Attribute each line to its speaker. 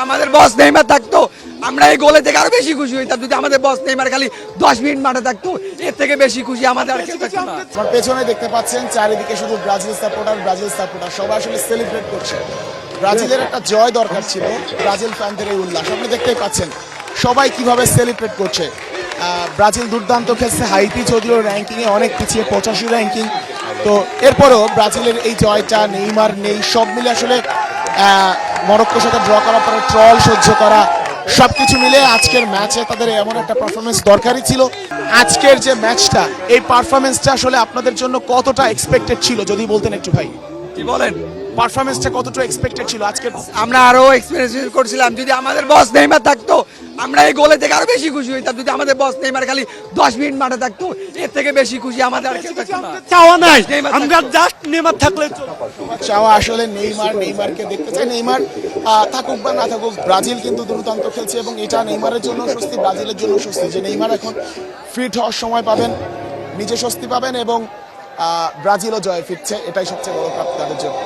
Speaker 1: আমাদের বস নেইমার থাকতো আমরা এই গোলে থেকে আরো বেশি খুশি হইতাম যদি আমাদের বস নেইমার খালি 10 মিনিট মাঠে থাকতো এর থেকে বেশি খুশি আমাদের আর কেউ থাকতো না।
Speaker 2: আমার পেছনে দেখতে পাচ্ছেন চারিদিকে শুধু ব্রাজিল সাপোর্টার সবাই আসলে সেলিব্রেট করছে। ব্রাজিলের একটা জয় দরকার ছিল, ব্রাজিল ফ্যানদের এই উল্লাস আপনি দেখতেই পাচ্ছেন সবাই কিভাবে সেলিব্রেট করছে। ব্রাজিল দুর্দান্ত খেলছে, হাইতি যদিও র্যাঙ্কিংয়ে অনেক পিছিয়ে 85 র্যাঙ্কিং, তো এরপরও ব্রাজিলের এই জয়টা নেইমার নেই সব মিলে আসলে মরক্কোর সাথে ড্র করার পরে ট্রল সহ্য করা সবকিছু মিলে আজকের ম্যাচে তাদের এমন একটা পারফরমেন্স দরকারই ছিল। আজকের যে ম্যাচটা এই পারফরমেন্সটা আসলে আপনাদের জন্য কতটা এক্সপেক্টেড ছিল যদি বলতেন একটু ভাই।
Speaker 1: কি বলেন
Speaker 2: পারফরমেন্সটা কতটা এক্সপেক্টেড ছিল আজকের?
Speaker 1: আমরা আরো এক্সপেরিয়েন্স করছিলাম যদি আমাদের বস নেইমার থাকতো আমরা এই গোলে থেকে আরো বেশি খুশি হইতাম যদি আমাদের বস নেইমার খালি 10 মিনিট মাঠে থাকতো এর থেকে বেশি খুশি আমাদের আর কেউ থাকতো না।
Speaker 3: চাওয়া নাই, আমরা জাস্ট নেইমার থাকলে
Speaker 2: চাওয়া আসলে নেইমারকে দেখতে চাই। নেইমার থাকুক বা না থাকুক ব্রাজিল কিন্তু দুর্দান্ত খেলছে এবং এটা নেইমারের জন্য স্বস্তি, ব্রাজিলের জন্য স্বস্তি যে নেইমার এখন ফিট হওয়ার সময় পাবেন, নিজে স্বস্তি পাবেন এবং ব্রাজিলও জয় ফিরছে, এটাই সবচেয়ে বড় প্রাপ্তি তাদের জন্য।